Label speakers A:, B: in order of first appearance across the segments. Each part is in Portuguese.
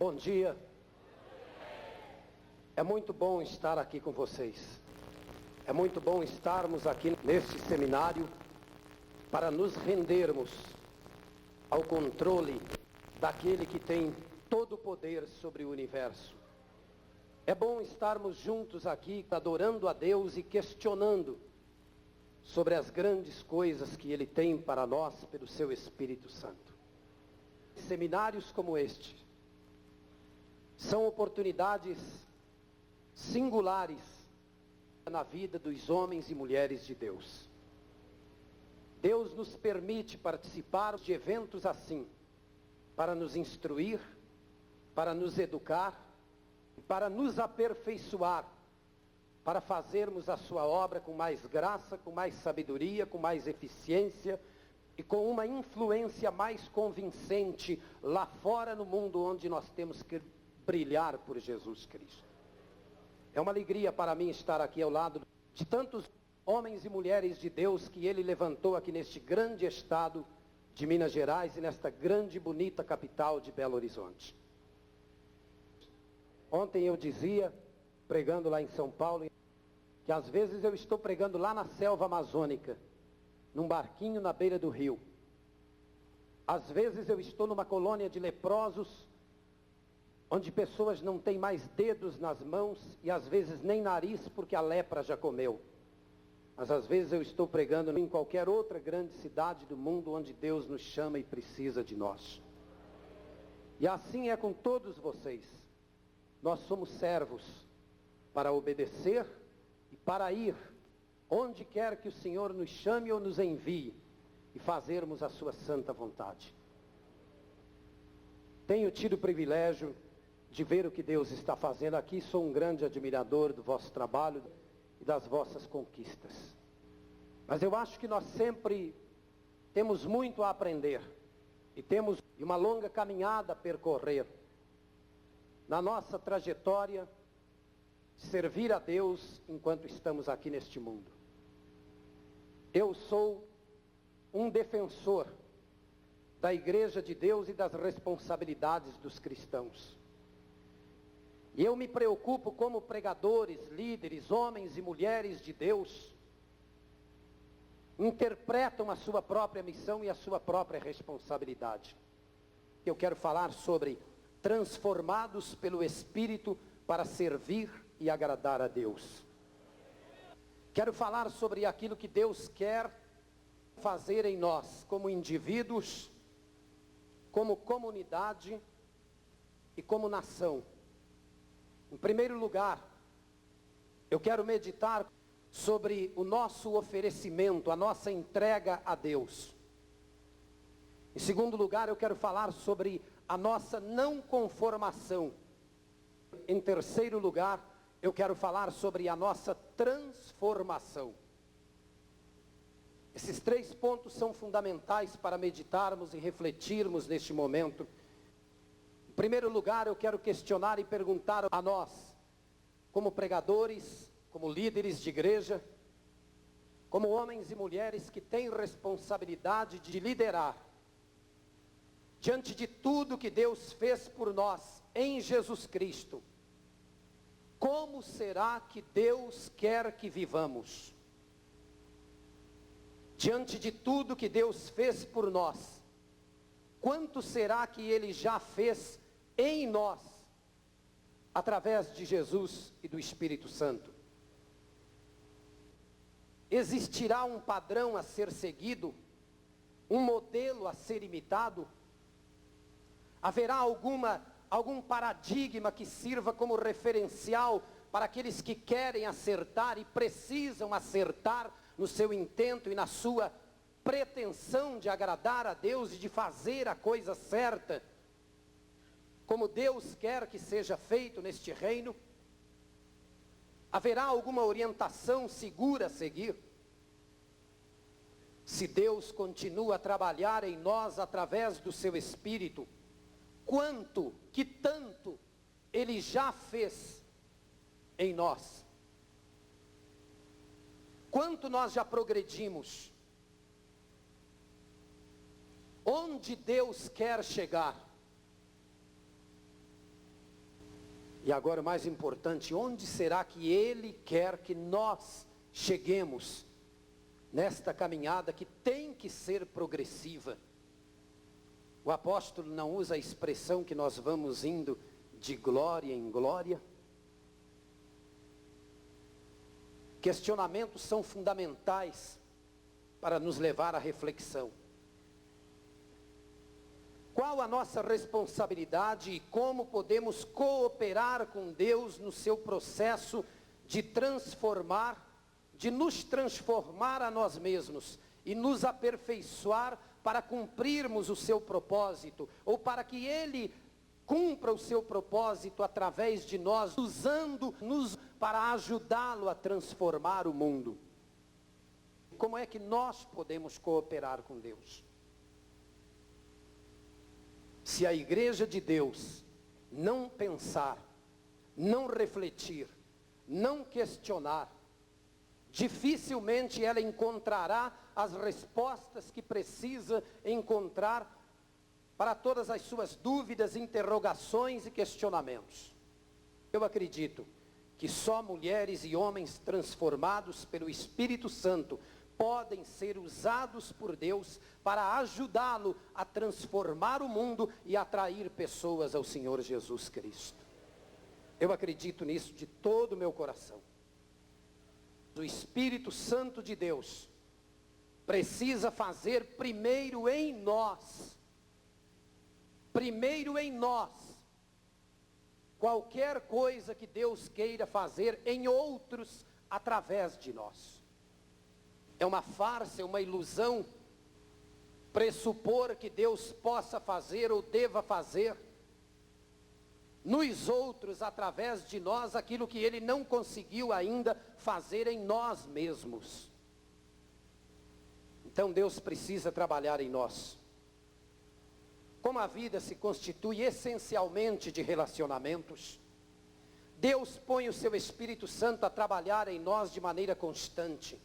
A: Bom dia. É muito bom estar aqui com vocês. É muito bom estarmos aqui neste seminário para nos rendermos ao controle daquele que tem todo o poder sobre o universo. É bom estarmos juntos aqui adorando a Deus e questionando sobre as grandes coisas que Ele tem para nós pelo seu Espírito Santo. Seminários como este são oportunidades singulares na vida dos homens e mulheres de Deus. Deus nos permite participar de eventos assim, para nos instruir, para nos educar, para nos aperfeiçoar, para fazermos a sua obra com mais graça, com mais sabedoria, com mais eficiência e com uma influência mais convincente lá fora no mundo onde nós temos que brilhar por Jesus Cristo. É uma alegria para mim estar aqui ao lado de tantos homens e mulheres de Deus que Ele levantou aqui neste grande estado de Minas Gerais e nesta grande e bonita capital de Belo Horizonte. Ontem eu dizia, pregando lá em São Paulo, que às vezes eu estou pregando lá na selva amazônica, num barquinho na beira do rio. Às vezes eu estou numa colônia de leprosos, onde pessoas não têm mais dedos nas mãos e às vezes nem nariz porque a lepra já comeu. Mas às vezes eu estou pregando em qualquer outra grande cidade do mundo onde Deus nos chama e precisa de nós. E assim é com todos vocês. Nós somos servos para obedecer e para ir onde quer que o Senhor nos chame ou nos envie e fazermos a sua santa vontade. Tenho tido o privilégio de ver o que Deus está fazendo aqui. Sou um grande admirador do vosso trabalho e das vossas conquistas. Mas eu acho que nós sempre temos muito a aprender e temos uma longa caminhada a percorrer na nossa trajetória de servir a Deus enquanto estamos aqui neste mundo. Eu sou um defensor da Igreja de Deus e das responsabilidades dos cristãos. E eu me preocupo como pregadores, líderes, homens e mulheres de Deus interpretam a sua própria missão e a sua própria responsabilidade. Eu quero falar sobre transformados pelo Espírito para servir e agradar a Deus. Quero falar sobre aquilo que Deus quer fazer em nós, como indivíduos, como comunidade e como nação. Em primeiro lugar, eu quero meditar sobre o nosso oferecimento, a nossa entrega a Deus. Em segundo lugar, eu quero falar sobre a nossa não conformação. Em terceiro lugar, eu quero falar sobre a nossa transformação. Esses 3 pontos são fundamentais para meditarmos e refletirmos neste momento. Em primeiro lugar, eu quero questionar e perguntar a nós, como pregadores, como líderes de igreja, como homens e mulheres que têm responsabilidade de liderar, diante de tudo que Deus fez por nós em Jesus Cristo, como será que Deus quer que vivamos? Diante de tudo que Deus fez por nós, quanto será que Ele já fez em nós, através de Jesus e do Espírito Santo? Existirá um padrão a ser seguido? Um modelo a ser imitado? Haverá algum paradigma que sirva como referencial para aqueles que querem acertar e precisam acertar no seu intento e na sua pretensão de agradar a Deus e de fazer a coisa certa, como Deus quer que seja feito neste reino? Haverá alguma orientação segura a seguir? Se Deus continua a trabalhar em nós através do seu Espírito, quanto, que tanto Ele já fez em nós? Quanto nós já progredimos? Onde Deus quer chegar? E agora o mais importante, onde será que Ele quer que nós cheguemos nesta caminhada que tem que ser progressiva? O apóstolo não usa a expressão que nós vamos indo de glória em glória. Questionamentos são fundamentais para nos levar à reflexão. Qual a nossa responsabilidade e como podemos cooperar com Deus no seu processo de transformar, de nos transformar a nós mesmos e nos aperfeiçoar para cumprirmos o seu propósito, ou para que Ele cumpra o seu propósito através de nós, usando-nos para ajudá-lo a transformar o mundo. Como é que nós podemos cooperar com Deus? Se a igreja de Deus não pensar, não refletir, não questionar, dificilmente ela encontrará as respostas que precisa encontrar para todas as suas dúvidas, interrogações e questionamentos. Eu acredito que só mulheres e homens transformados pelo Espírito Santo podem ser usados por Deus para ajudá-lo a transformar o mundo e atrair pessoas ao Senhor Jesus Cristo. Eu acredito nisso de todo o meu coração. O Espírito Santo de Deus precisa fazer primeiro em nós, qualquer coisa que Deus queira fazer em outros através de nós. É uma farsa, é uma ilusão pressupor que Deus possa fazer ou deva fazer nos outros, através de nós, aquilo que Ele não conseguiu ainda fazer em nós mesmos. Então Deus precisa trabalhar em nós. Como a vida se constitui essencialmente de relacionamentos, Deus põe o seu Espírito Santo a trabalhar em nós de maneira constante,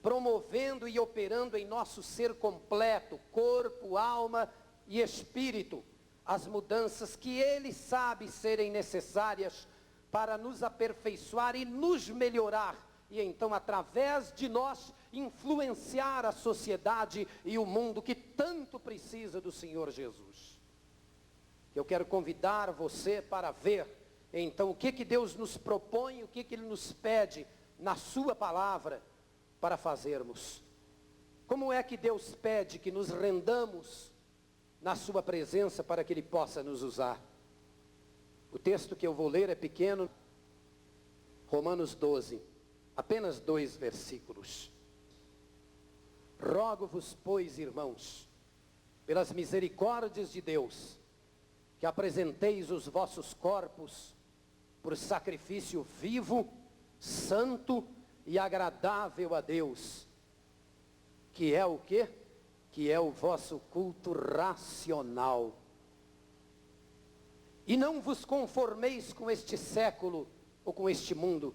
A: promovendo e operando em nosso ser completo, corpo, alma e espírito, as mudanças que Ele sabe serem necessárias para nos aperfeiçoar e nos melhorar, e então através de nós influenciar a sociedade e o mundo que tanto precisa do Senhor Jesus. Eu quero convidar você para ver então o que Deus nos propõe, o que Ele nos pede na sua palavra para fazermos. Como é que Deus pede que nos rendamos na sua presença para que Ele possa nos usar? O texto que eu vou ler é pequeno, Romanos 12, apenas 2 versículos. Rogo-vos, pois, irmãos, pelas misericórdias de Deus, que apresenteis os vossos corpos por sacrifício vivo, santo e agradável a Deus, que é o quê? Que é o vosso culto racional. E não vos conformeis com este século ou com este mundo,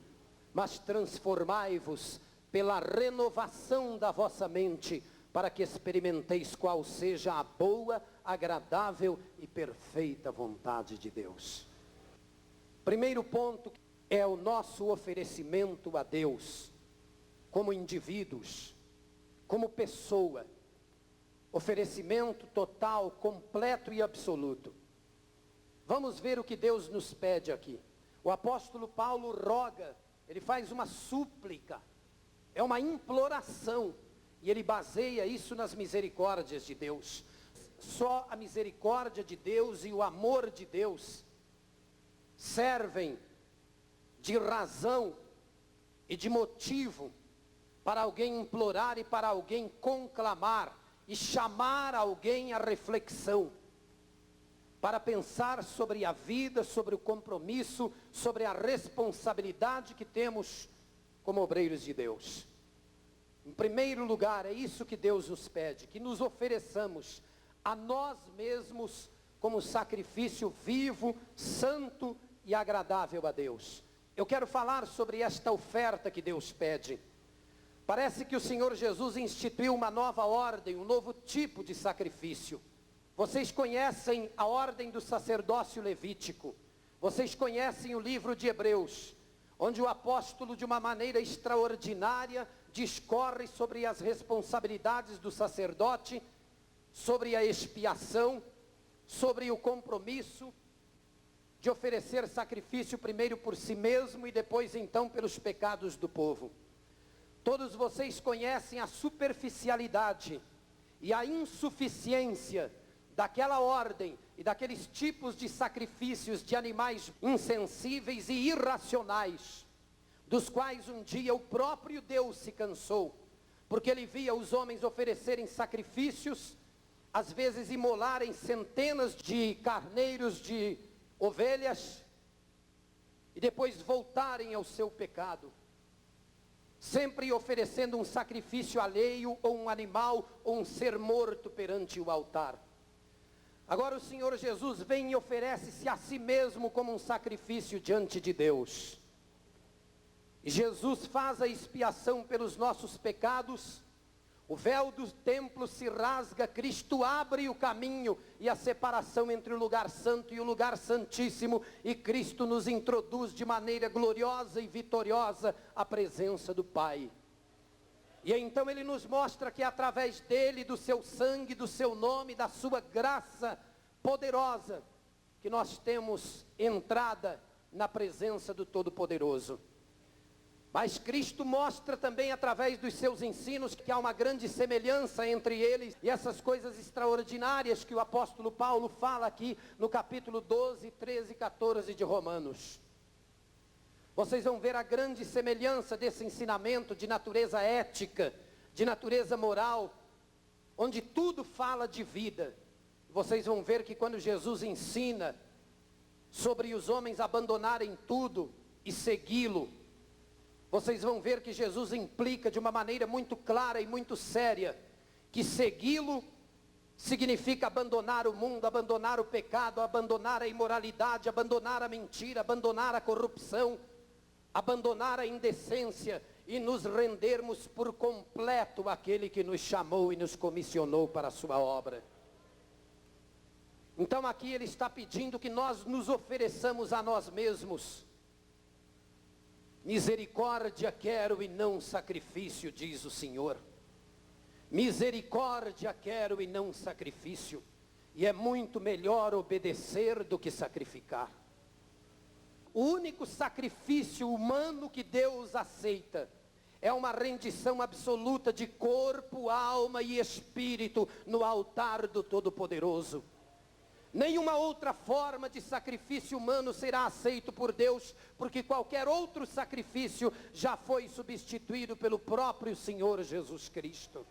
A: mas transformai-vos pela renovação da vossa mente, para que experimenteis qual seja a boa, agradável e perfeita vontade de Deus. Primeiro ponto é o nosso oferecimento a Deus, como indivíduos, como pessoa. Oferecimento total, completo e absoluto. Vamos ver o que Deus nos pede aqui. O apóstolo Paulo roga, ele faz uma súplica, é uma imploração, e ele baseia isso nas misericórdias de Deus. Só a misericórdia de Deus e o amor de Deus servem de razão e de motivo para alguém implorar e para alguém conclamar e chamar alguém à reflexão, para pensar sobre a vida, sobre o compromisso, sobre a responsabilidade que temos como obreiros de Deus. Em primeiro lugar, é isso que Deus nos pede, que nos ofereçamos a nós mesmos como sacrifício vivo, santo e agradável a Deus. Eu quero falar sobre esta oferta que Deus pede. Parece que o Senhor Jesus instituiu uma nova ordem, um novo tipo de sacrifício. Vocês conhecem a ordem do sacerdócio levítico. Vocês conhecem o livro de Hebreus, onde o apóstolo, de uma maneira extraordinária, discorre sobre as responsabilidades do sacerdote, sobre a expiação, sobre o compromisso de oferecer sacrifício primeiro por si mesmo e depois então pelos pecados do povo. Todos vocês conhecem a superficialidade e a insuficiência daquela ordem e daqueles tipos de sacrifícios de animais insensíveis e irracionais, dos quais um dia o próprio Deus se cansou, porque ele via os homens oferecerem sacrifícios, às vezes imolarem centenas de carneiros, de ovelhas, e depois voltarem ao seu pecado, sempre oferecendo um sacrifício alheio, ou um animal, ou um ser morto perante o altar. Agora o Senhor Jesus vem e oferece-se a si mesmo como um sacrifício diante de Deus. E Jesus faz a expiação pelos nossos pecados, o véu do templo se rasga, Cristo abre o caminho e a separação entre o lugar santo e o lugar santíssimo, e Cristo nos introduz de maneira gloriosa e vitoriosa à presença do Pai. E então ele nos mostra que através dele, do seu sangue, do seu nome, da sua graça poderosa, que nós temos entrada na presença do Todo-Poderoso. Mas Cristo mostra também através dos seus ensinos que há uma grande semelhança entre eles e essas coisas extraordinárias que o apóstolo Paulo fala aqui no capítulo 12, 13 e 14 de Romanos. Vocês vão ver a grande semelhança desse ensinamento de natureza ética, de natureza moral, onde tudo fala de vida. Vocês vão ver que quando Jesus ensina sobre os homens abandonarem tudo e segui-lo, vocês vão ver que Jesus implica de uma maneira muito clara e muito séria, que segui-lo significa abandonar o mundo, abandonar o pecado, abandonar a imoralidade, abandonar a mentira, abandonar a corrupção, abandonar a indecência e nos rendermos por completo àquele que nos chamou e nos comissionou para a sua obra. Então aqui ele está pedindo que nós nos ofereçamos a nós mesmos. Misericórdia quero e não sacrifício, diz o Senhor. Misericórdia quero e não sacrifício. E é muito melhor obedecer do que sacrificar. O único sacrifício humano que Deus aceita é uma rendição absoluta de corpo, alma e espírito no altar do Todo-Poderoso. Nenhuma outra forma de sacrifício humano será aceito por Deus, porque qualquer outro sacrifício já foi substituído pelo próprio Senhor Jesus Cristo.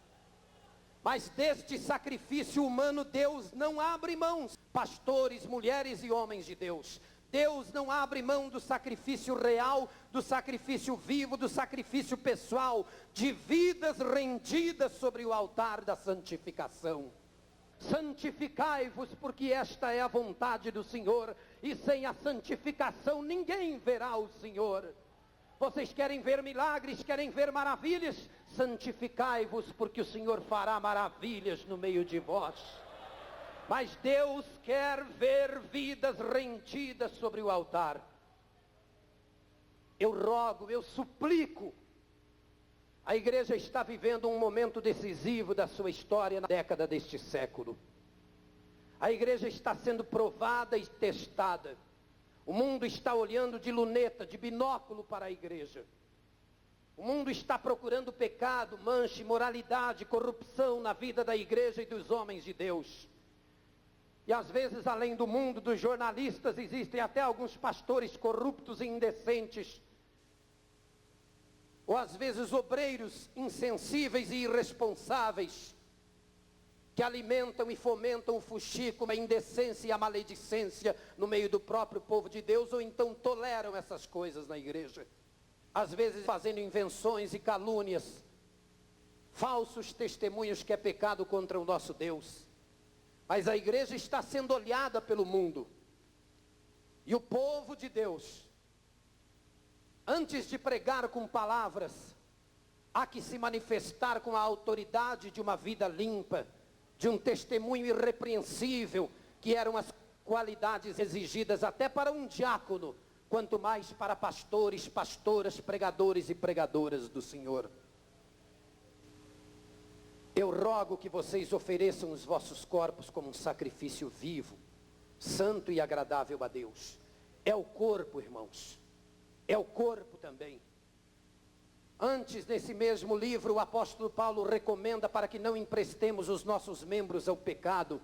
A: Mas deste sacrifício humano Deus não abre mãos, pastores, mulheres e homens de Deus. Deus não abre mão do sacrifício real, do sacrifício vivo, do sacrifício pessoal, de vidas rendidas sobre o altar da santificação. Santificai-vos, porque esta é a vontade do Senhor, e sem a santificação ninguém verá o Senhor. Vocês querem ver milagres, querem ver maravilhas? Santificai-vos, porque o Senhor fará maravilhas no meio de vós. Mas Deus quer ver vidas rendidas sobre o altar. Eu rogo, eu suplico. A igreja está vivendo um momento decisivo da sua história na década deste século. A igreja está sendo provada e testada. O mundo está olhando de luneta, de binóculo para a igreja. O mundo está procurando pecado, mancha, imoralidade, corrupção na vida da igreja e dos homens de Deus. E às vezes, além do mundo dos jornalistas, existem até alguns pastores corruptos e indecentes, ou às vezes obreiros insensíveis e irresponsáveis, que alimentam e fomentam o fuxico, a indecência e a maledicência no meio do próprio povo de Deus, ou então toleram essas coisas na igreja. Às vezes fazendo invenções e calúnias, falsos testemunhos, que é pecado contra o nosso Deus. Mas a igreja está sendo olhada pelo mundo. E o povo de Deus, antes de pregar com palavras, há que se manifestar com a autoridade de uma vida limpa, de um testemunho irrepreensível, que eram as qualidades exigidas até para um diácono, quanto mais para pastores, pastoras, pregadores e pregadoras do Senhor. Eu rogo que vocês ofereçam os vossos corpos como um sacrifício vivo, santo e agradável a Deus. É o corpo, irmãos, é o corpo também. Antes, nesse mesmo livro, o apóstolo Paulo recomenda para que não emprestemos os nossos membros ao pecado,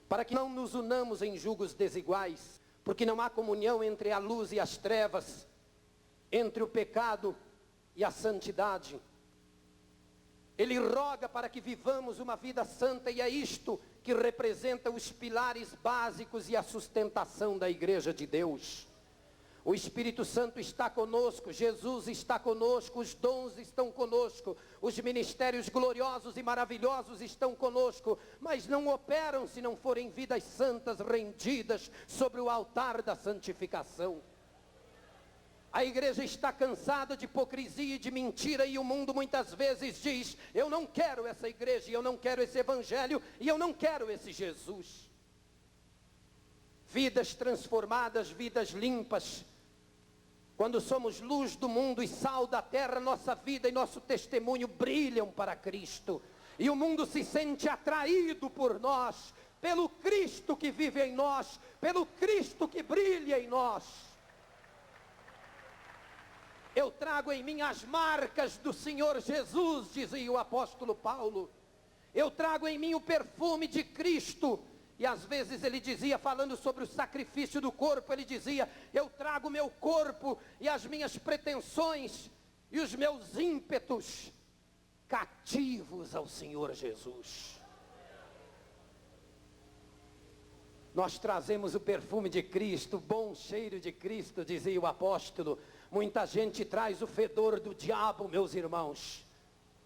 A: para que não nos unamos em julgos desiguais, porque não há comunhão entre a luz e as trevas, entre o pecado e a santidade. Ele roga para que vivamos uma vida santa, e é isto que representa os pilares básicos e a sustentação da igreja de Deus. O Espírito Santo está conosco, Jesus está conosco, os dons estão conosco, os ministérios gloriosos e maravilhosos estão conosco, mas não operam se não forem vidas santas rendidas sobre o altar da santificação. A igreja está cansada de hipocrisia e de mentira, e o mundo muitas vezes diz: eu não quero essa igreja, e eu não quero esse evangelho, e eu não quero esse Jesus. Vidas transformadas, vidas limpas. Quando somos luz do mundo e sal da terra, nossa vida e nosso testemunho brilham para Cristo. E o mundo se sente atraído por nós, pelo Cristo que vive em nós, pelo Cristo que brilha em nós. Eu trago em mim as marcas do Senhor Jesus, dizia o apóstolo Paulo. Eu trago em mim o perfume de Cristo. E às vezes ele dizia, falando sobre o sacrifício do corpo, ele dizia: eu trago o meu corpo e as minhas pretensões e os meus ímpetos cativos ao Senhor Jesus. Nós trazemos o perfume de Cristo, o bom cheiro de Cristo, dizia o apóstolo. Muita gente traz o fedor do diabo, meus irmãos.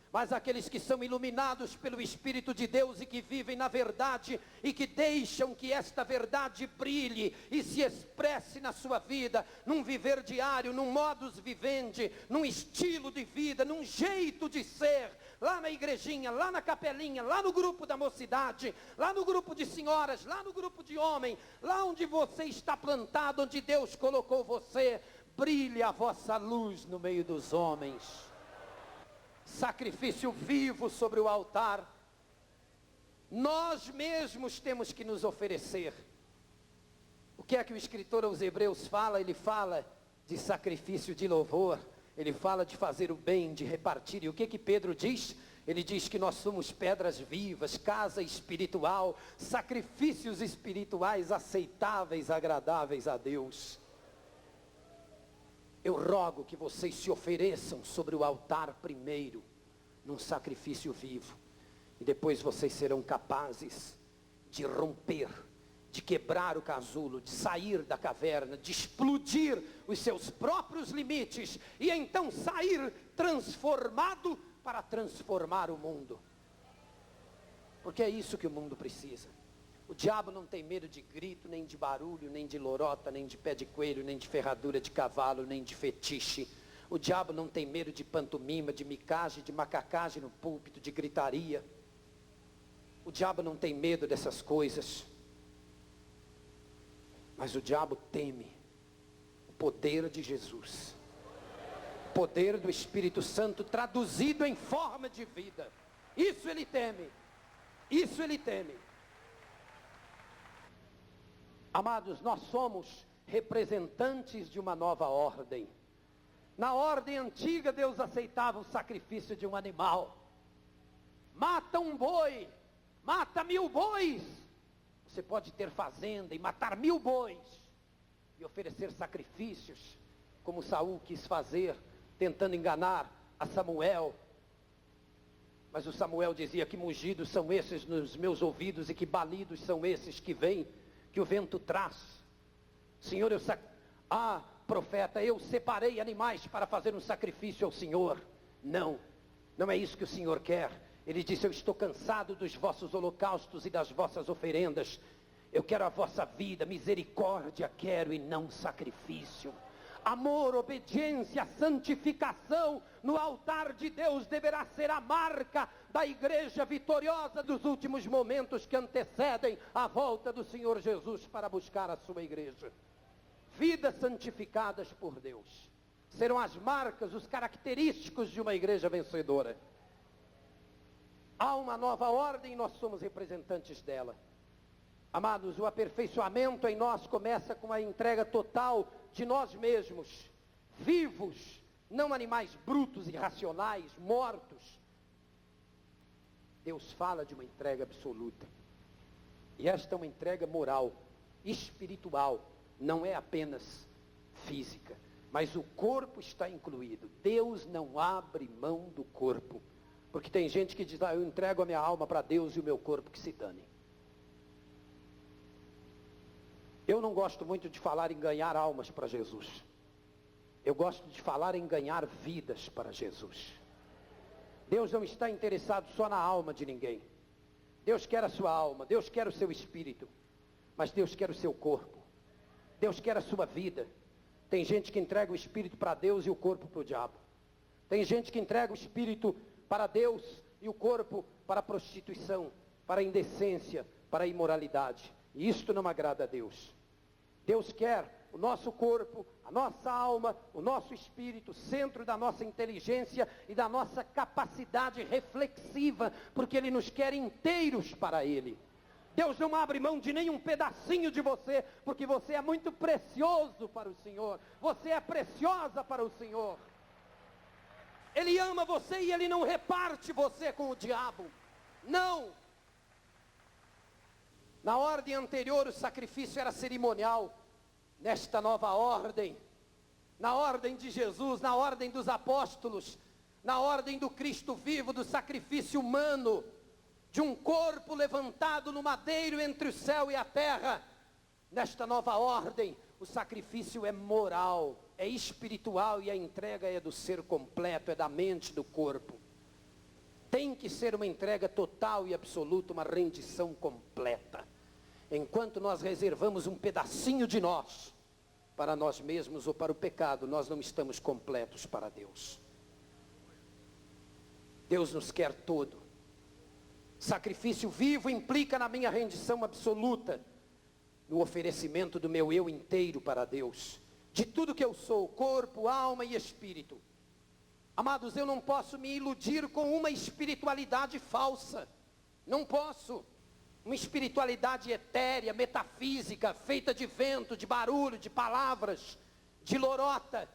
A: Mas aqueles que são iluminados pelo Espírito de Deus e que vivem na verdade, e que deixam que esta verdade brilhe e se expresse na sua vida, num viver diário, num modus vivendi, num estilo de vida, num jeito de ser, lá na igrejinha, lá na capelinha, lá no grupo da mocidade, lá no grupo de senhoras, lá no grupo de homem, lá onde você está plantado, onde Deus colocou você, brilhe a vossa luz no meio dos homens. Sacrifício vivo sobre o altar. Nós mesmos temos que nos oferecer. O que é que o escritor aos Hebreus fala? Ele fala de sacrifício de louvor, ele fala de fazer o bem, de repartir. E o que que Pedro diz? Ele diz que nós somos pedras vivas, casa espiritual, sacrifícios espirituais aceitáveis, agradáveis a Deus. Eu rogo que vocês se ofereçam sobre o altar primeiro, num sacrifício vivo. E depois vocês serão capazes de romper, de quebrar o casulo, de sair da caverna, de explodir os seus próprios limites. E então sair transformado para transformar o mundo. Porque é isso que o mundo precisa. O diabo não tem medo de grito, nem de barulho, nem de lorota, nem de pé de coelho, nem de ferradura de cavalo, nem de fetiche. O diabo não tem medo de pantomima, de micagem, de macacagem no púlpito, de gritaria. O diabo não tem medo dessas coisas. Mas o diabo teme o poder de Jesus. O poder do Espírito Santo traduzido em forma de vida. Isso ele teme. Isso ele teme. Amados, nós somos representantes de uma nova ordem. Na ordem antiga, Deus aceitava o sacrifício de um animal. Mata um boi, mata 1000 bois. Você pode ter fazenda e matar 1000 bois e oferecer sacrifícios, como Saul quis fazer, tentando enganar a Samuel. Mas o Samuel dizia: que mugidos são esses nos meus ouvidos, e que balidos são esses que vêm, que o vento traz. Senhor, profeta, eu separei animais para fazer um sacrifício ao Senhor. Não é isso que o Senhor quer. Ele disse: eu estou cansado dos vossos holocaustos e das vossas oferendas. Eu quero a vossa vida, misericórdia quero e não sacrifício. Amor, obediência, santificação no altar de Deus deverá ser a marca da igreja vitoriosa dos últimos momentos que antecedem a volta do Senhor Jesus para buscar a sua igreja. Vidas santificadas por Deus serão as marcas, os característicos de uma igreja vencedora. Há uma nova ordem e nós somos representantes dela. Amados, o aperfeiçoamento em nós começa com a entrega total de nós mesmos, vivos, não animais brutos, irracionais, mortos. Deus fala de uma entrega absoluta. E esta é uma entrega moral, espiritual, não é apenas física. Mas o corpo está incluído. Deus não abre mão do corpo. Porque tem gente que diz, eu entrego a minha alma para Deus e o meu corpo que se dane. Eu não gosto muito de falar em ganhar almas para Jesus. Eu gosto de falar em ganhar vidas para Jesus. Deus não está interessado só na alma de ninguém. Deus quer a sua alma, Deus quer o seu espírito. Mas Deus quer o seu corpo. Deus quer a sua vida. Tem gente que entrega o espírito para Deus e o corpo para o diabo. Tem gente que entrega o espírito para Deus e o corpo para a prostituição, para a indecência, para a imoralidade. E isto não agrada a Deus. Deus quer o nosso corpo, a nossa alma, o nosso espírito, centro da nossa inteligência e da nossa capacidade reflexiva, porque Ele nos quer inteiros para Ele. Deus não abre mão de nenhum pedacinho de você, porque você é muito precioso para o Senhor. Você é preciosa para o Senhor. Ele ama você e Ele não reparte você com o diabo. Não. Na ordem anterior o sacrifício era cerimonial. Nesta nova ordem, na ordem de Jesus, na ordem dos apóstolos, na ordem do Cristo vivo, do sacrifício humano, de um corpo levantado no madeiro entre o céu e a terra. Nesta nova ordem, o sacrifício é moral, é espiritual e a entrega é do ser completo, é da mente, do corpo. Tem que ser uma entrega total e absoluta, uma rendição completa. Enquanto nós reservamos um pedacinho de nós para nós mesmos ou para o pecado, nós não estamos completos para Deus. Deus nos quer todo. Sacrifício vivo implica na minha rendição absoluta, no oferecimento do meu eu inteiro para Deus, de tudo que eu sou, corpo, alma e espírito. Amados, eu não posso me iludir com uma espiritualidade falsa. Não posso. Uma espiritualidade etérea, metafísica, feita de vento, de barulho, de palavras, de lorota,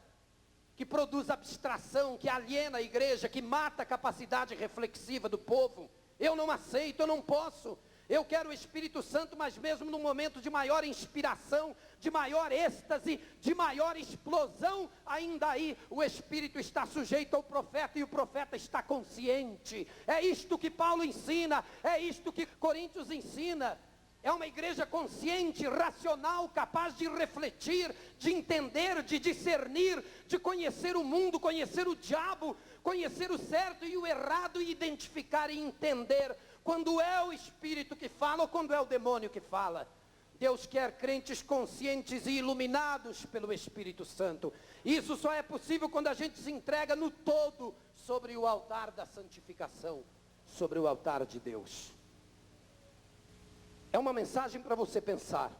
A: que produz abstração, que aliena a igreja, que mata a capacidade reflexiva do povo. Eu não aceito, eu não posso. Eu quero o Espírito Santo, mas mesmo num momento de maior inspiração, de maior êxtase, de maior explosão, ainda aí o Espírito está sujeito ao profeta e o profeta está consciente. É isto que Paulo ensina, é isto que Coríntios ensina. É uma igreja consciente, racional, capaz de refletir, de entender, de discernir, de conhecer o mundo, conhecer o diabo, conhecer o certo e o errado e identificar e entender quando é o Espírito que fala ou quando é o demônio que fala. Deus quer crentes conscientes e iluminados pelo Espírito Santo. Isso só é possível quando a gente se entrega no todo sobre o altar da santificação, sobre o altar de Deus. É uma mensagem para você pensar.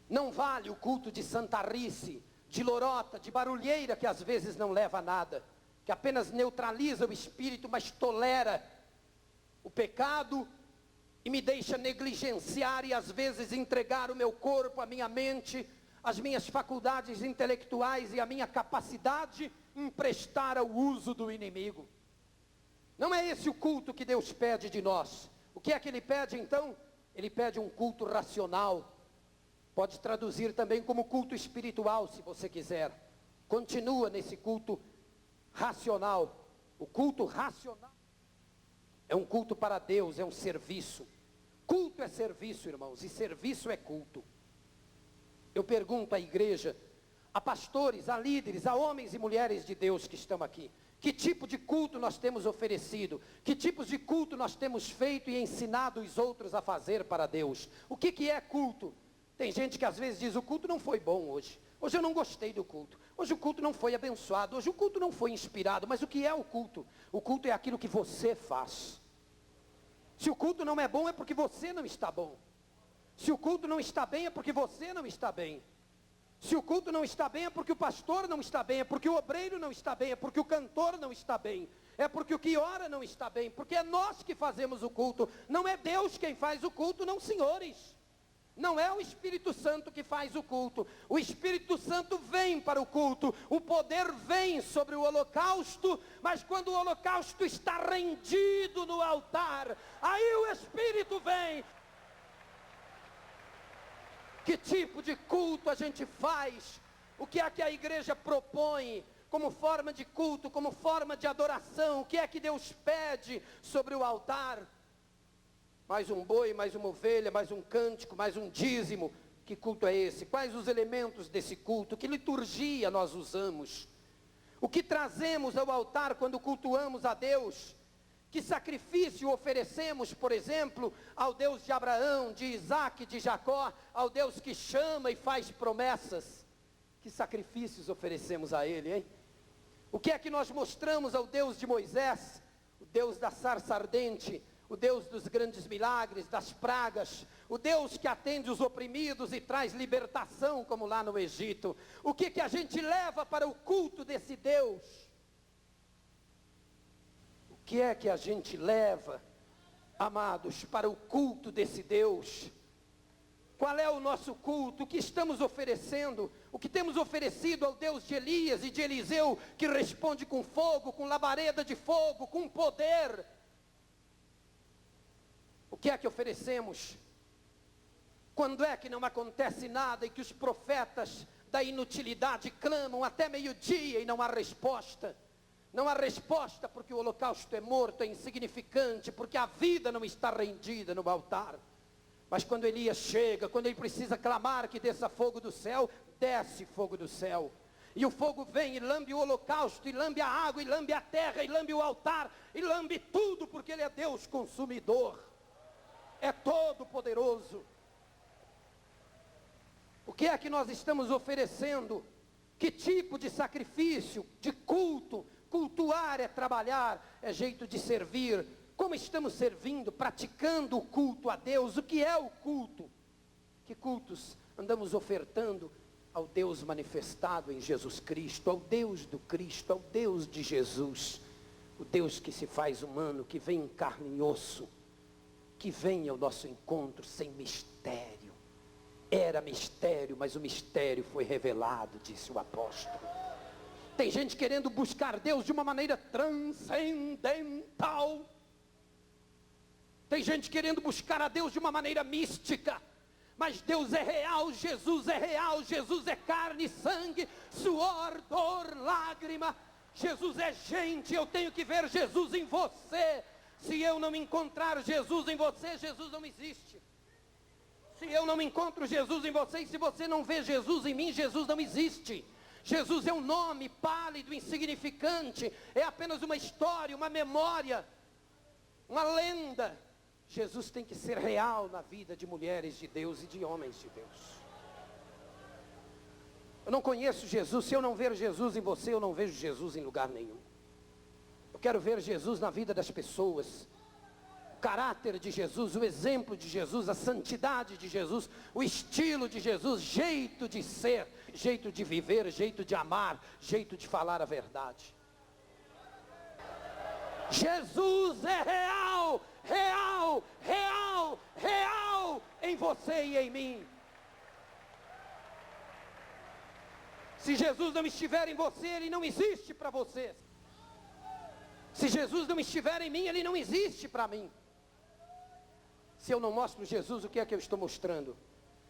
A: Não vale o culto de santarrice, de lorota, de barulheira que às vezes não leva a nada, que apenas neutraliza o espírito, mas tolera o pecado e me deixa negligenciar e às vezes entregar o meu corpo, a minha mente, as minhas faculdades intelectuais e a minha capacidade emprestar ao uso do inimigo. Não é esse o culto que Deus pede de nós. O que é que Ele pede então? Ele pede um culto racional. Pode traduzir também como culto espiritual, se você quiser. Continua nesse culto racional. O culto racional é um culto para Deus, é um serviço. Culto é serviço, irmãos, e serviço é culto. Eu pergunto à igreja, a pastores, a líderes, a homens e mulheres de Deus que estão aqui, que tipo de culto nós temos oferecido? Que tipos de culto nós temos feito e ensinado os outros a fazer para Deus? O que é culto? Tem gente que às vezes diz, o culto não foi bom hoje. Hoje eu não gostei do culto. Hoje o culto não foi abençoado. Hoje o culto não foi inspirado. Mas o que é o culto? O culto é aquilo que você faz. Se o culto não é bom, é porque você não está bom. Se o culto não está bem, é porque você não está bem. Se o culto não está bem, é porque o pastor não está bem. É porque o obreiro não está bem. É porque o cantor não está bem. É porque o que ora não está bem. Porque é nós que fazemos o culto. Não é Deus quem faz o culto, não, senhores. Não é o Espírito Santo que faz o culto. O Espírito Santo vem para o culto. O poder vem sobre o holocausto. Mas quando o holocausto está rendido no altar, aí o Espírito vem. Que tipo de culto a gente faz? O que é que a igreja propõe como forma de culto, como forma de adoração? O que é que Deus pede sobre o altar? Mais um boi, mais uma ovelha, mais um cântico, mais um dízimo. Que culto é esse? Quais os elementos desse culto? Que liturgia nós usamos? O que trazemos ao altar quando cultuamos a Deus? Que sacrifício oferecemos, por exemplo, ao Deus de Abraão, de Isaac, de Jacó, ao Deus que chama e faz promessas? Que sacrifícios oferecemos a Ele, hein? O que é que nós mostramos ao Deus de Moisés, o Deus da sarça ardente, o Deus dos grandes milagres, das pragas, o Deus que atende os oprimidos e traz libertação, como lá no Egito? O que a gente leva para o culto desse Deus? O que é que a gente leva, amados, para o culto desse Deus? Qual é o nosso culto? O que estamos oferecendo? O que temos oferecido ao Deus de Elias e de Eliseu, que responde com fogo, com labareda de fogo, com poder? O que é que oferecemos? Quando é que não acontece nada e que os profetas da inutilidade clamam até meio-dia e não há resposta? Não há resposta porque o holocausto é morto, é insignificante, porque a vida não está rendida no altar. Mas quando Elias chega, quando ele precisa clamar que desça fogo do céu, desce fogo do céu. E o fogo vem e lambe o holocausto, e lambe a água, e lambe a terra, e lambe o altar, e lambe tudo, porque Ele é Deus consumidor. É todo poderoso. O que é que nós estamos oferecendo? Que tipo de sacrifício, de culto? Cultuar é trabalhar, é jeito de servir. Como estamos servindo, praticando o culto a Deus? O que é o culto? Que cultos andamos ofertando ao Deus manifestado em Jesus Cristo, ao Deus do Cristo, ao Deus de Jesus, o Deus que se faz humano, que vem em carne e osso, que vem ao nosso encontro sem mistério. Era mistério, mas o mistério foi revelado, disse o apóstolo. Tem gente querendo buscar Deus de uma maneira transcendental. Tem gente querendo buscar a Deus de uma maneira mística. Mas Deus é real, Jesus é carne, sangue, suor, dor, lágrima. Jesus é gente, eu tenho que ver Jesus em você. Se eu não encontrar Jesus em você, Jesus não existe. Se eu não encontro Jesus em você e se você não vê Jesus em mim, Jesus não existe. Jesus é um nome pálido, insignificante, é apenas uma história, uma memória, uma lenda. Jesus tem que ser real na vida de mulheres de Deus e de homens de Deus. Eu não conheço Jesus, se eu não ver Jesus em você, eu não vejo Jesus em lugar nenhum. Eu quero ver Jesus na vida das pessoas. O caráter de Jesus, o exemplo de Jesus, a santidade de Jesus, o estilo de Jesus, jeito de ser, jeito de viver, jeito de amar, jeito de falar a verdade. Jesus é real, real, real, real em você e em mim. Se Jesus não estiver em você, Ele não existe para você. Se Jesus não estiver em mim, Ele não existe para mim. Se eu não mostro Jesus, o que é que eu estou mostrando?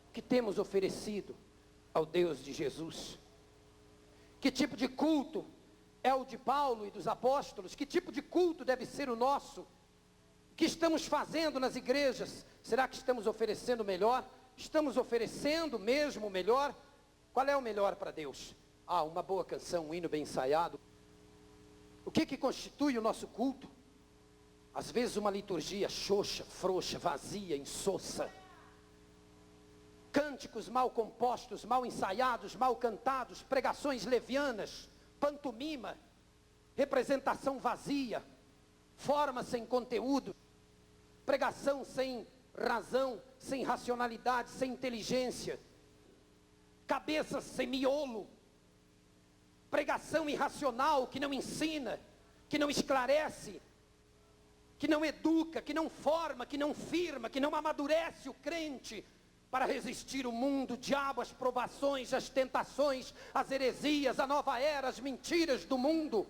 A: O que temos oferecido ao Deus de Jesus? Que tipo de culto é o de Paulo e dos apóstolos? Que tipo de culto deve ser o nosso? O que estamos fazendo nas igrejas? Será que estamos oferecendo o melhor? Estamos oferecendo mesmo o melhor? Qual é o melhor para Deus? Uma boa canção, um hino bem ensaiado. O que constitui o nosso culto? Às vezes uma liturgia xoxa, frouxa, vazia, insossa. cânticos mal compostos, mal ensaiados, mal cantados, pregações levianas, pantomima, representação vazia, forma sem conteúdo, pregação sem razão, sem racionalidade, sem inteligência, cabeça sem miolo, pregação irracional que não ensina, que não esclarece, que não educa, que não forma, que não firma, que não amadurece o crente para resistir o mundo, o diabo, as provações, as tentações, as heresias, a nova era, as mentiras do mundo.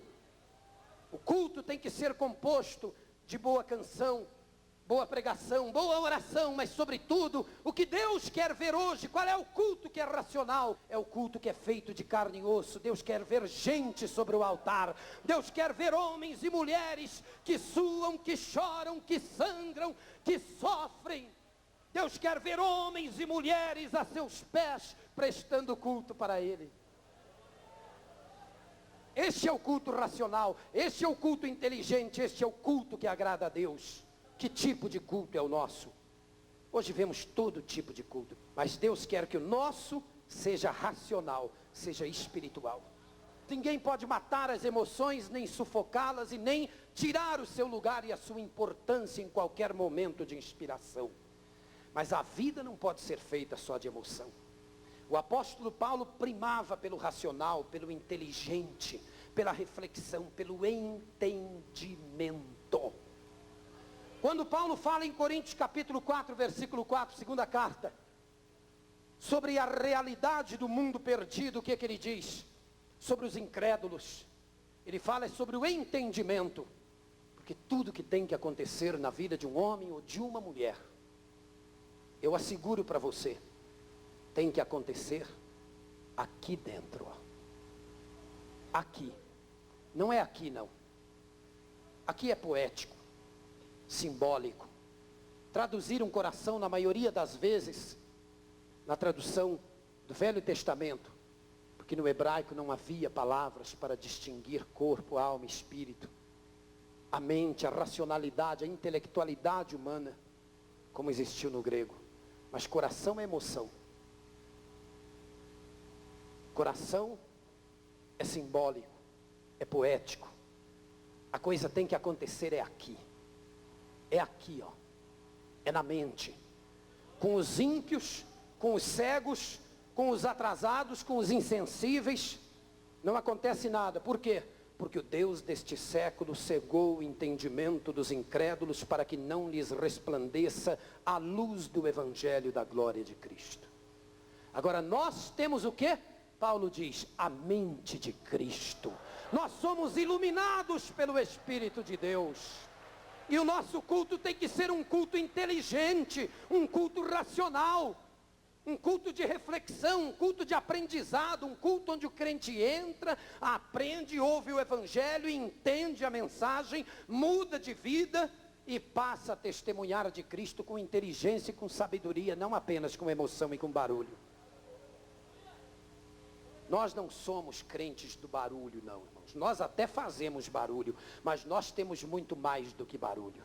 A: O culto tem que ser composto de boa canção, boa pregação, boa oração, mas sobretudo, o que Deus quer ver hoje, qual é o culto que é racional? É o culto que é feito de carne e osso. Deus quer ver gente sobre o altar. Deus quer ver homens e mulheres que suam, que choram, que sangram, que sofrem. Deus quer ver homens e mulheres a seus pés, prestando culto para Ele. Este é o culto racional, este é o culto inteligente, este é o culto que agrada a Deus. Que tipo de culto é o nosso? Hoje vemos todo tipo de culto, mas Deus quer que o nosso seja racional, seja espiritual. Ninguém pode matar as emoções, nem sufocá-las e nem tirar o seu lugar e a sua importância em qualquer momento de inspiração. Mas a vida não pode ser feita só de emoção. O apóstolo Paulo primava pelo racional, pelo inteligente, pela reflexão, pelo entendimento. Quando Paulo fala em Coríntios capítulo 4, versículo 4, segunda carta, sobre a realidade do mundo perdido, o que é que ele diz? Sobre os incrédulos. Ele fala sobre o entendimento. Porque tudo que tem que acontecer na vida de um homem ou de uma mulher, eu asseguro para você, tem que acontecer aqui dentro. Ó. Aqui. Não é aqui não. Aqui é poético, simbólico. Traduzir um coração, na maioria das vezes, na tradução do Velho Testamento, porque no hebraico não havia palavras para distinguir corpo, alma e espírito. A mente, a racionalidade, a intelectualidade humana, como existiu no grego. Mas coração é emoção. Coração é simbólico, é poético. A coisa tem que acontecer aqui. É aqui, ó. É na mente. Com os ímpios, com os cegos, com os atrasados, com os insensíveis, não acontece nada. Por quê? Porque o Deus deste século cegou o entendimento dos incrédulos para que não lhes resplandeça a luz do Evangelho da glória de Cristo. Agora nós temos o quê? Paulo diz, a mente de Cristo. Nós somos iluminados pelo Espírito de Deus. E o nosso culto tem que ser um culto inteligente, um culto racional, um culto de reflexão, um culto de aprendizado, um culto onde o crente entra, aprende, ouve o Evangelho, entende a mensagem, muda de vida e passa a testemunhar de Cristo com inteligência e com sabedoria, não apenas com emoção e com barulho. Nós não somos crentes do barulho, não, irmãos. Nós até fazemos barulho, mas nós temos muito mais do que barulho.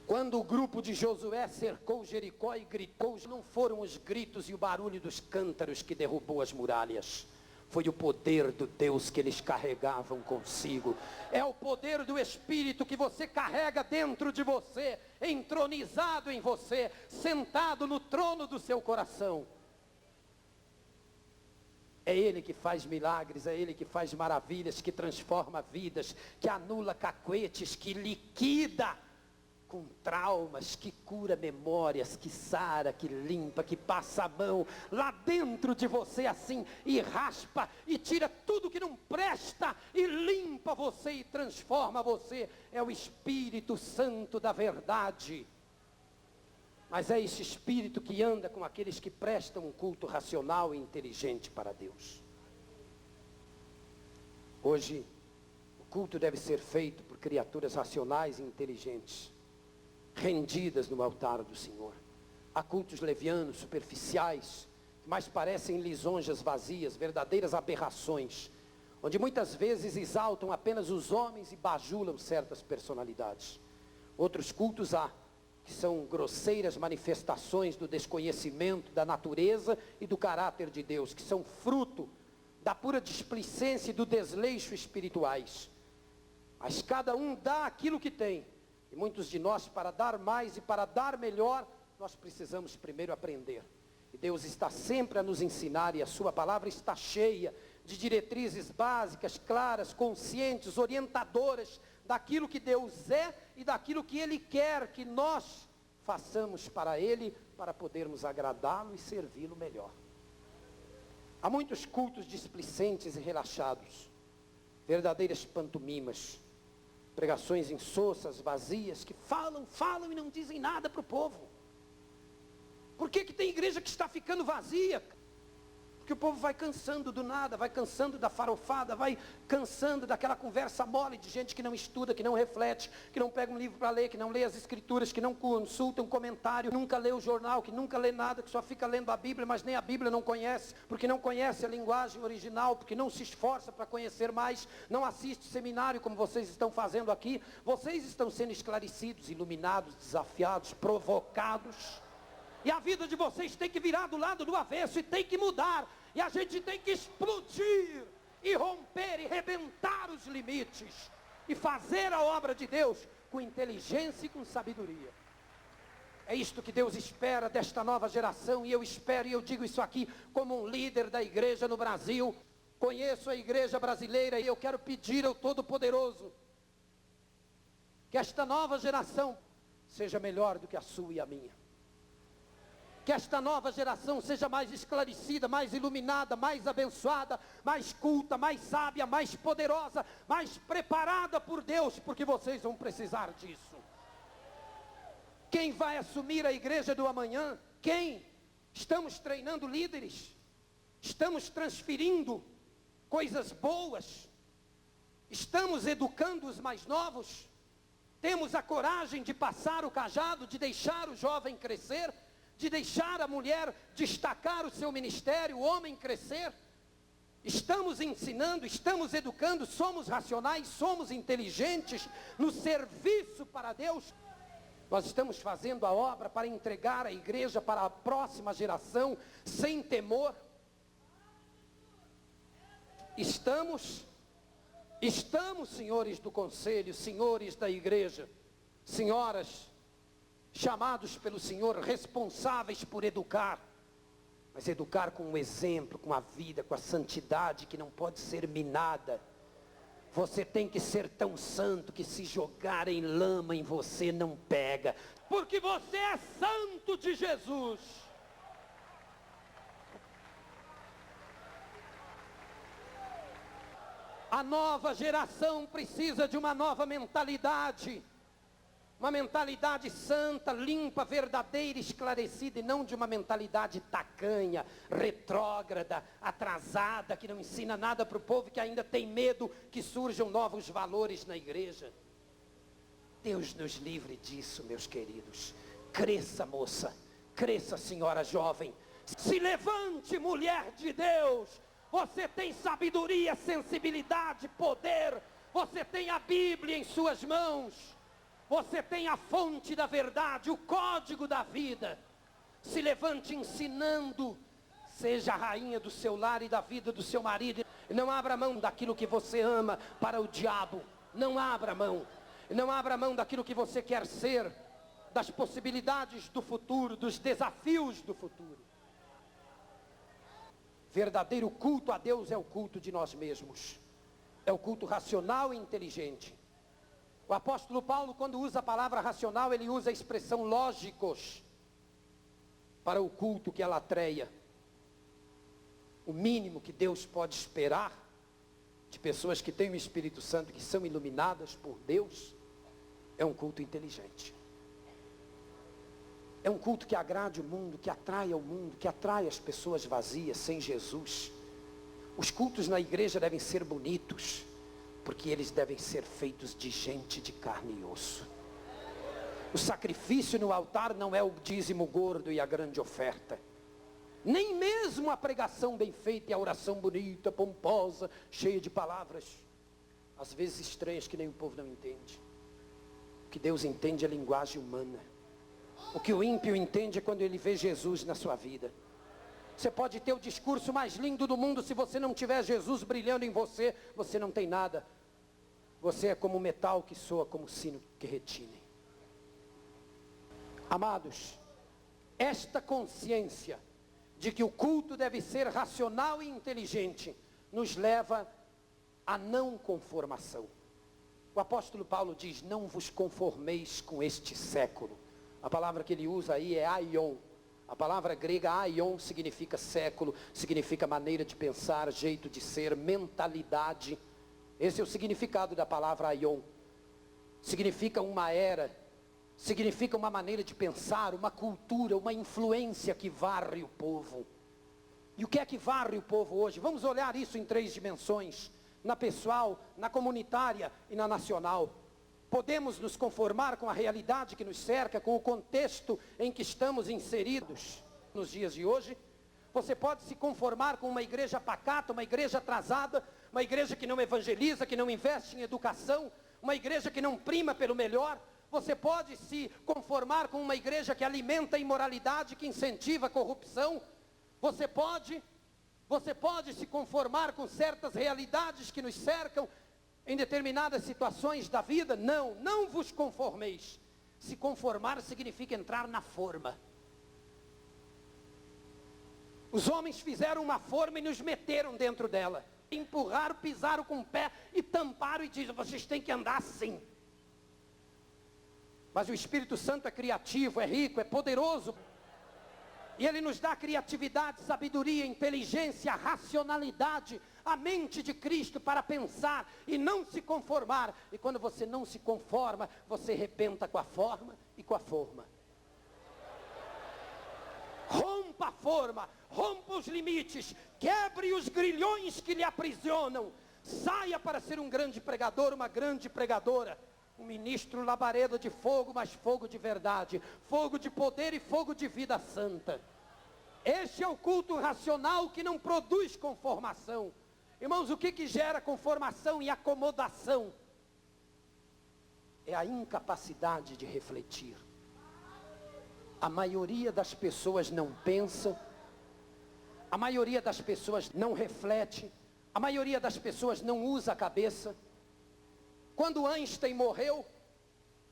A: Quando o grupo de Josué cercou Jericó e gritou, não foram os gritos e o barulho dos cântaros que derrubou as muralhas. Foi o poder do Deus que eles carregavam consigo. É o poder do Espírito que você carrega dentro de você, entronizado em você, sentado no trono do seu coração. É Ele que faz milagres, é Ele que faz maravilhas, que transforma vidas, que anula cacuetes, que liquida com traumas, que cura memórias, que sara, que limpa, que passa a mão lá dentro de você assim, e raspa, e tira tudo que não presta, e limpa você e transforma você. É o Espírito Santo da verdade. Mas é esse Espírito que anda com aqueles que prestam um culto racional e inteligente para Deus. Hoje, o culto deve ser feito por criaturas racionais e inteligentes, rendidas no altar do Senhor. Há cultos levianos, superficiais, que mais parecem lisonjas vazias, verdadeiras aberrações, onde muitas vezes exaltam apenas os homens e bajulam certas personalidades. Outros cultos há, que são grosseiras manifestações do desconhecimento da natureza e do caráter de Deus, que são fruto da pura displicência e do desleixo espirituais. Mas cada um dá aquilo que tem. E muitos de nós, para dar mais e para dar melhor, nós precisamos primeiro aprender. E Deus está sempre a nos ensinar, e a sua palavra está cheia de diretrizes básicas, claras, conscientes, orientadoras, daquilo que Deus é e daquilo que Ele quer que nós façamos para Ele, para podermos agradá-lo e servi-lo melhor. Há muitos cultos displicentes e relaxados, verdadeiras pantomimas, pregações insossas, vazias, que falam e não dizem nada para o povo. Por que tem igreja que está ficando vazia? Porque o povo vai cansando do nada, vai cansando da farofada, vai cansando daquela conversa mole de gente que não estuda, que não reflete, que não pega um livro para ler, que não lê as escrituras, que não consulta um comentário, nunca lê o jornal, que nunca lê nada, que só fica lendo a Bíblia, mas nem a Bíblia não conhece, porque não conhece a linguagem original, porque não se esforça para conhecer mais, não assiste seminário como vocês estão fazendo aqui. Vocês estão sendo esclarecidos, iluminados, desafiados, provocados. E a vida de vocês tem que virar do lado do avesso e tem que mudar. E a gente tem que explodir e romper e rebentar os limites. E fazer a obra de Deus com inteligência e com sabedoria. É isto que Deus espera desta nova geração. E eu espero, e eu digo isso aqui como um líder da igreja no Brasil. Conheço a igreja brasileira e eu quero pedir ao Todo-Poderoso que esta nova geração seja melhor do que a sua e a minha. Que esta nova geração seja mais esclarecida, mais iluminada, mais abençoada, mais culta, mais sábia, mais poderosa, mais preparada por Deus, porque vocês vão precisar disso. Quem vai assumir a igreja do amanhã? Quem? Estamos treinando líderes, estamos transferindo coisas boas, estamos educando os mais novos, temos a coragem de passar o cajado, de deixar o jovem crescer, de deixar a mulher destacar o seu ministério, o homem crescer. Estamos ensinando, estamos educando, somos racionais, somos inteligentes no serviço para Deus. Nós estamos fazendo a obra para entregar a igreja para a próxima geração sem temor. Estamos, senhores do conselho, senhores da igreja, senhoras, chamados pelo Senhor, responsáveis por educar, mas educar com o exemplo, com a vida, com a santidade que não pode ser minada. Você tem que ser tão santo que se jogarem lama em você não pega, porque você é santo de Jesus. A nova geração precisa de uma nova mentalidade. Uma mentalidade santa, limpa, verdadeira, esclarecida, e não de uma mentalidade tacanha, retrógrada, atrasada, que não ensina nada para o povo, que ainda tem medo que surjam novos valores na igreja. Deus nos livre disso, meus queridos. Cresça, moça, cresça, senhora jovem. Se levante, mulher de Deus. Você tem sabedoria, sensibilidade, poder. Você tem a Bíblia em suas mãos. Você tem a fonte da verdade, o código da vida. Se levante ensinando. Seja a rainha do seu lar e da vida do seu marido. Não abra mão daquilo que você ama para o diabo. Não abra mão. Não abra mão daquilo que você quer ser. Das possibilidades do futuro, dos desafios do futuro. Verdadeiro culto a Deus é o culto de nós mesmos. É o culto racional e inteligente. O apóstolo Paulo, quando usa a palavra racional, ele usa a expressão lógicos para o culto que é latreia. O mínimo que Deus pode esperar de pessoas que têm o Espírito Santo, que são iluminadas por Deus, é um culto inteligente. É um culto que agrade o mundo, que atraia o mundo, que atrai as pessoas vazias, sem Jesus. Os cultos na igreja devem ser bonitos, porque eles devem ser feitos de gente de carne e osso. O sacrifício no altar não é o dízimo gordo e a grande oferta. Nem mesmo a pregação bem feita e a oração bonita, pomposa, cheia de palavras, às vezes estranhas que nem o povo não entende. O que Deus entende é linguagem humana. O que o ímpio entende é quando ele vê Jesus na sua vida. Você pode ter o discurso mais lindo do mundo, se você não tiver Jesus brilhando em você, você não tem nada. Você é como metal que soa como sino que retine. Amados, esta consciência de que o culto deve ser racional e inteligente, nos leva à não conformação. O apóstolo Paulo diz, não vos conformeis com este século. A palavra que ele usa aí é aion. A palavra grega aion significa século, significa maneira de pensar, jeito de ser, mentalidade. Esse é o significado da palavra aion. Significa uma era, significa uma maneira de pensar, uma cultura, uma influência que varre o povo. E o que é que varre o povo hoje? Vamos olhar isso em 3 dimensões. Na pessoal, na comunitária e na nacional. Podemos nos conformar com a realidade que nos cerca, com o contexto em que estamos inseridos nos dias de hoje. Você pode se conformar com uma igreja pacata, uma igreja atrasada, uma igreja que não evangeliza, que não investe em educação, uma igreja que não prima pelo melhor. Você pode se conformar com uma igreja que alimenta a imoralidade, que incentiva a corrupção. Você pode se conformar com certas realidades que nos cercam em determinadas situações da vida. Não vos conformeis. Se conformar significa entrar na forma. Os homens fizeram uma forma e nos meteram dentro dela. Empurraram, pisaram com o pé e tamparam e dizem, vocês têm que andar assim. Mas o Espírito Santo é criativo, é rico, é poderoso. E Ele nos dá criatividade, sabedoria, inteligência, racionalidade, a mente de Cristo para pensar e não se conformar. E quando você não se conforma, você arrebenta com a forma e com a forma. Rompa a forma, rompa os limites, quebre os grilhões que lhe aprisionam. Saia para ser um grande pregador, uma grande pregadora. Um ministro labareda de fogo, mas fogo de verdade, fogo de poder e fogo de vida santa. Este é o culto racional que não produz conformação. Irmãos, o que gera conformação e acomodação? É a incapacidade de refletir. A maioria das pessoas não pensa, a maioria das pessoas não reflete, a maioria das pessoas não usa a cabeça. Quando Einstein morreu,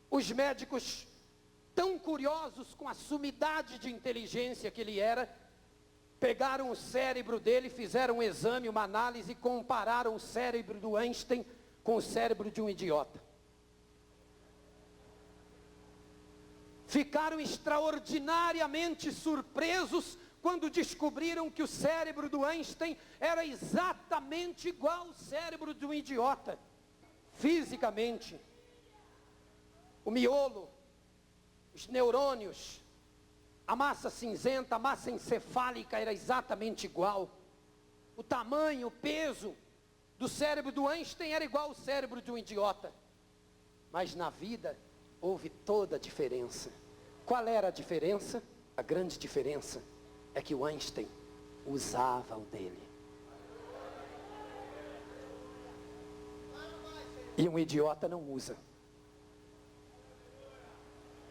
A: os médicos, tão curiosos com a sumidade de inteligência que ele era, pegaram o cérebro dele, fizeram um exame, uma análise e compararam o cérebro do Einstein com o cérebro de um idiota. Ficaram extraordinariamente surpresos quando descobriram que o cérebro do Einstein era exatamente igual ao cérebro de um idiota. Fisicamente, o miolo, os neurônios, a massa cinzenta, a massa encefálica era exatamente igual. O tamanho, o peso do cérebro do Einstein era igual ao cérebro de um idiota. Mas na vida houve toda a diferença. Qual era a diferença? A grande diferença é que o Einstein usava o dele. E um idiota não usa.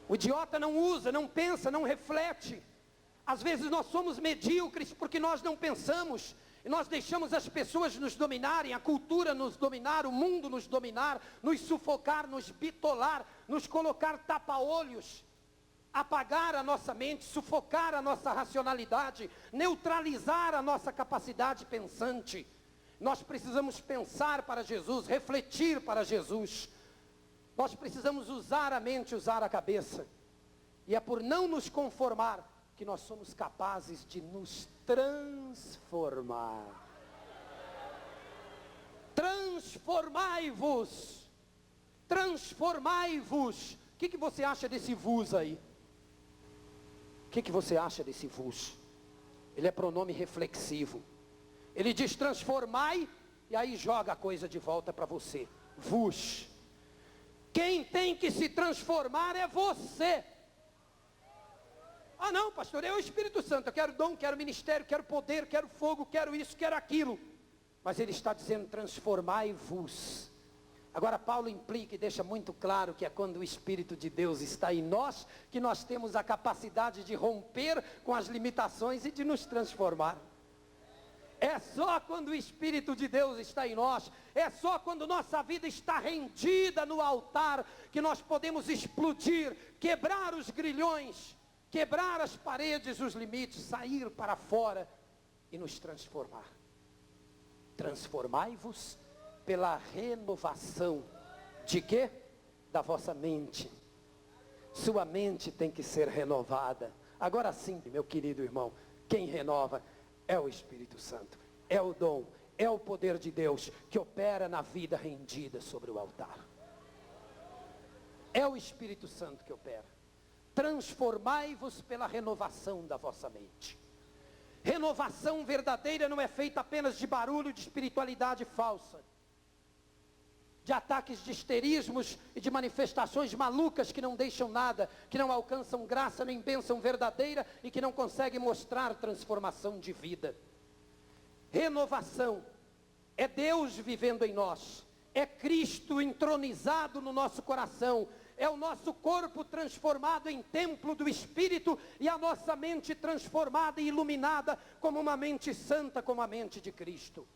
A: O idiota não usa, não pensa, não reflete. Às vezes nós somos medíocres porque nós não pensamos. E nós deixamos as pessoas nos dominarem, a cultura nos dominar, o mundo nos dominar, nos sufocar, nos bitolar, nos colocar tapa-olhos, apagar a nossa mente, sufocar a nossa racionalidade, neutralizar a nossa capacidade pensante. Nós precisamos pensar para Jesus, refletir para Jesus. Nós precisamos usar a mente, usar a cabeça. E é por não nos conformar que nós somos capazes de nos transformar. Transformai-vos. Transformai-vos. O que você acha desse vos aí? O que você acha desse vos? Ele é pronome reflexivo. Ele diz transformai e aí joga a coisa de volta para você. Vos. Quem tem que se transformar é você. Ah não, pastor, é o Espírito Santo. Eu quero dom, quero ministério, quero poder, quero fogo, quero isso, quero aquilo. Mas ele está dizendo transformai-vos. Agora Paulo implica e deixa muito claro que é quando o Espírito de Deus está em nós, que nós temos a capacidade de romper com as limitações e de nos transformar. É só quando o Espírito de Deus está em nós, é só quando nossa vida está rendida no altar, que nós podemos explodir, quebrar os grilhões, quebrar as paredes, os limites, sair para fora e nos transformar. Transformai-vos pela renovação de quê? Da vossa mente. Sua mente tem que ser renovada. Agora sim, meu querido irmão, quem renova é o Espírito Santo, é o dom, é o poder de Deus que opera na vida rendida sobre o altar. É o Espírito Santo que opera. Transformai-vos pela renovação da vossa mente. Renovação verdadeira não é feita apenas de barulho, de espiritualidade falsa, de ataques de histerismos e de manifestações malucas que não deixam nada, que não alcançam graça nem bênção verdadeira e que não conseguem mostrar transformação de vida. Renovação é Deus vivendo em nós, é Cristo entronizado no nosso coração, é o nosso corpo transformado em templo do Espírito e a nossa mente transformada e iluminada como uma mente santa, como a mente de Cristo.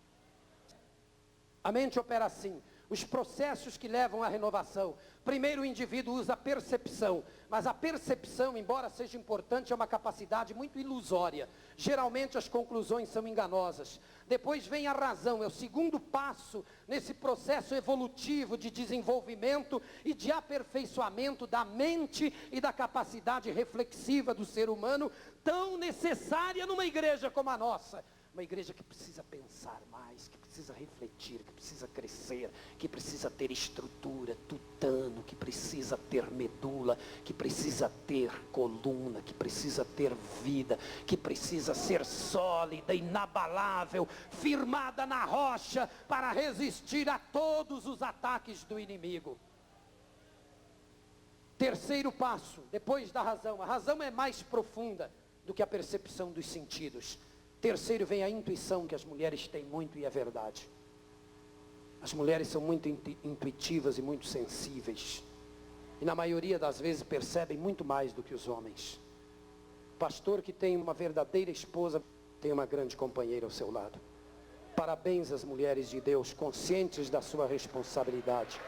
A: A mente opera assim. Os processos que levam à renovação. Primeiro, o indivíduo usa a percepção, mas a percepção, embora seja importante, é uma capacidade muito ilusória. Geralmente as conclusões são enganosas. Depois vem a razão, é o segundo passo nesse processo evolutivo de desenvolvimento e de aperfeiçoamento da mente e da capacidade reflexiva do ser humano, tão necessária numa igreja como a nossa. Uma igreja que precisa pensar mais, que precisa refletir, que precisa crescer, que precisa ter estrutura, tutano, que precisa ter medula, que precisa ter coluna, que precisa ter vida, que precisa ser sólida, inabalável, firmada na rocha para resistir a todos os ataques do inimigo. Terceiro passo, depois da razão. A razão é mais profunda do que a percepção dos sentidos. Terceiro vem a intuição, que as mulheres têm muito e é verdade. As mulheres são muito intuitivas e muito sensíveis. E na maioria das vezes percebem muito mais do que os homens. O pastor que tem uma verdadeira esposa tem uma grande companheira ao seu lado. Parabéns às mulheres de Deus, conscientes da sua responsabilidade.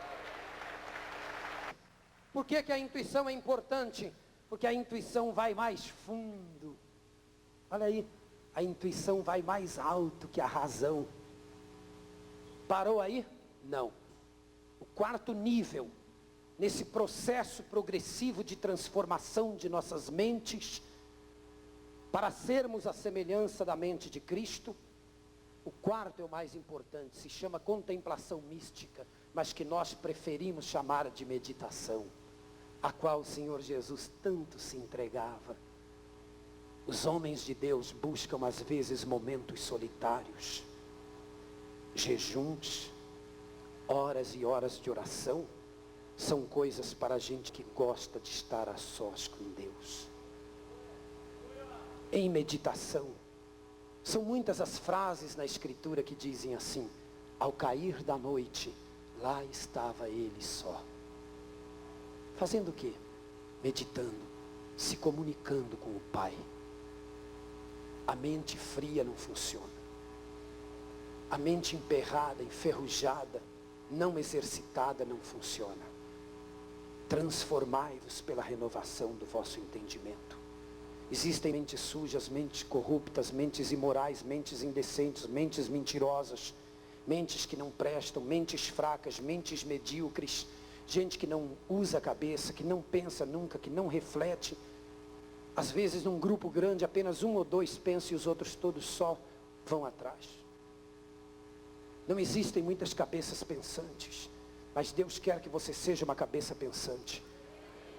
A: Por que que a intuição é importante? Porque a intuição vai mais fundo. Olha aí. A intuição vai mais alto que a razão. Parou aí? Não. O quarto nível, nesse processo progressivo de transformação de nossas mentes, para sermos a semelhança da mente de Cristo, o quarto é o mais importante, se chama contemplação mística, mas que nós preferimos chamar de meditação, a qual o Senhor Jesus tanto se entregava. Os homens de Deus buscam às vezes momentos solitários, jejuns, horas e horas de oração, são coisas para a gente que gosta de estar a sós com Deus. Em meditação, são muitas as frases na Escritura que dizem assim: ao cair da noite, lá estava ele só. Fazendo o quê? Meditando, se comunicando com o Pai. A mente fria não funciona. A mente emperrada, enferrujada, não exercitada não funciona. Transformai-vos pela renovação do vosso entendimento. Existem mentes sujas, mentes corruptas, mentes imorais, mentes indecentes, mentes mentirosas, mentes que não prestam, mentes fracas, mentes medíocres, gente que não usa a cabeça, que não pensa nunca, que não reflete. Às vezes num grupo grande apenas um ou dois pensam e os outros todos só vão atrás. Não existem muitas cabeças pensantes, mas Deus quer que você seja uma cabeça pensante.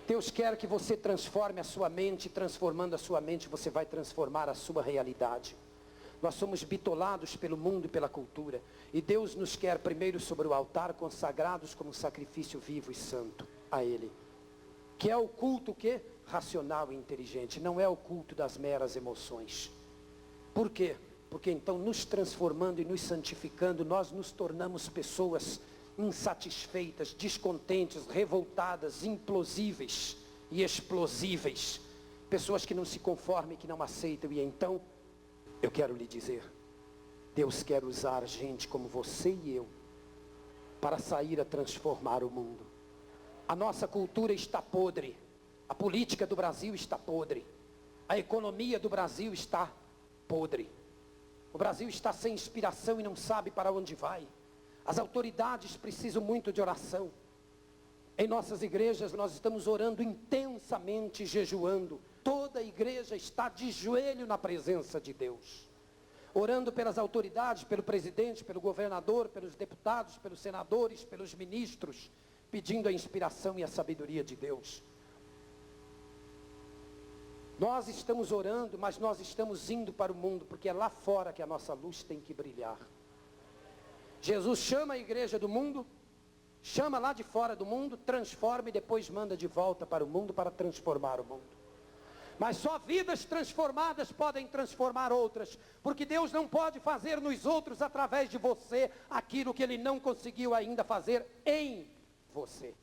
A: Deus quer que você transforme a sua mente, transformando a sua mente você vai transformar a sua realidade. Nós somos bitolados pelo mundo e pela cultura, e Deus nos quer primeiro sobre o altar, consagrados como sacrifício vivo e santo a Ele. Que é o culto que? Racional e inteligente, não é o culto das meras emoções. Por quê? Porque então nos transformando e nos santificando, nós nos tornamos pessoas insatisfeitas, descontentes, revoltadas, implosíveis e explosíveis. Pessoas que não se conformam e que não aceitam. E então, eu quero lhe dizer, Deus quer usar gente como você e eu para sair a transformar o mundo. A nossa cultura está podre. A política do Brasil está podre. A economia do Brasil está podre. O Brasil está sem inspiração e não sabe para onde vai. As autoridades precisam muito de oração. Em nossas igrejas nós estamos orando intensamente, jejuando. Toda a igreja está de joelho na presença de Deus. Orando pelas autoridades, pelo presidente, pelo governador, pelos deputados, pelos senadores, pelos ministros, pedindo a inspiração e a sabedoria de Deus. Nós estamos orando, mas nós estamos indo para o mundo, porque é lá fora que a nossa luz tem que brilhar. Jesus chama a igreja do mundo, chama lá de fora do mundo, transforma e depois manda de volta para o mundo para transformar o mundo. Mas só vidas transformadas podem transformar outras, porque Deus não pode fazer nos outros, através de você, aquilo que Ele não conseguiu ainda fazer em você.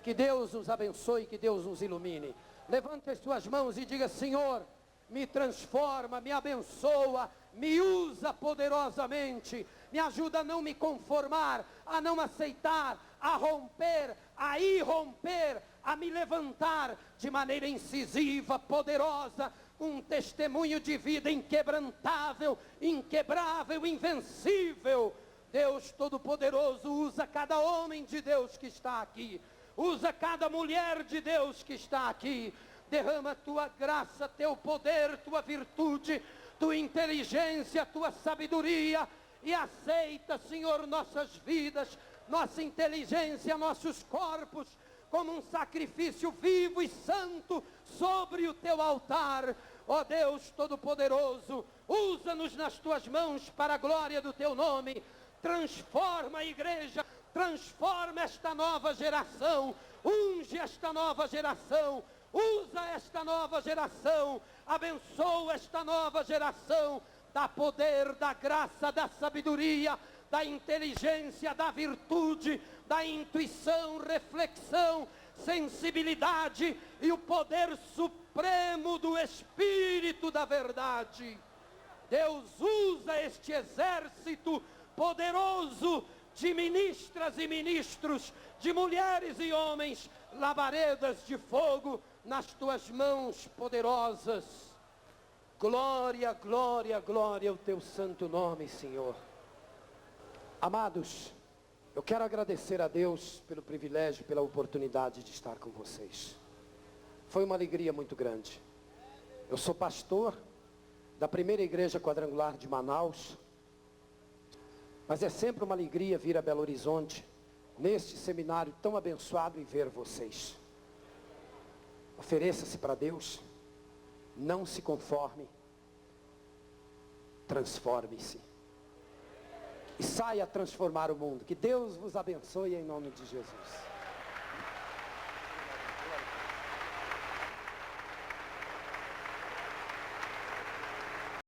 A: Que Deus nos abençoe, que Deus nos ilumine. Levante as suas mãos e diga: Senhor, me transforma, me abençoa, me usa poderosamente, me ajuda a não me conformar, a não aceitar, a romper, a irromper, a me levantar de maneira incisiva, poderosa, um testemunho de vida inquebrantável, inquebrável, invencível. Deus Todo-Poderoso, usa cada homem de Deus que está aqui, usa cada mulher de Deus que está aqui. Derrama tua graça, teu poder, tua virtude, tua inteligência, tua sabedoria, e aceita, Senhor, nossas vidas, nossa inteligência, nossos corpos, como um sacrifício vivo e santo sobre o teu altar. Ó Deus Todo-Poderoso, usa-nos nas tuas mãos para a glória do teu nome. Transforma a igreja, transforma esta nova geração, unge esta nova geração, usa esta nova geração, abençoa esta nova geração, dá poder, da graça, da sabedoria, da inteligência, da virtude, da intuição, reflexão, sensibilidade e o poder supremo do Espírito da verdade. Deus usa este exército poderoso de ministras e ministros, de mulheres e homens, labaredas de fogo nas tuas mãos poderosas. Glória, glória, glória ao teu santo nome, Senhor. Amados, eu quero agradecer a Deus pelo privilégio, pela oportunidade de estar com vocês. Foi uma alegria muito grande. Eu sou pastor da primeira igreja quadrangular de Manaus, mas é sempre uma alegria vir a Belo Horizonte, neste seminário tão abençoado, e ver vocês. Ofereça-se para Deus, não se conforme, transforme-se e saia a transformar o mundo. Que Deus vos abençoe em nome de Jesus.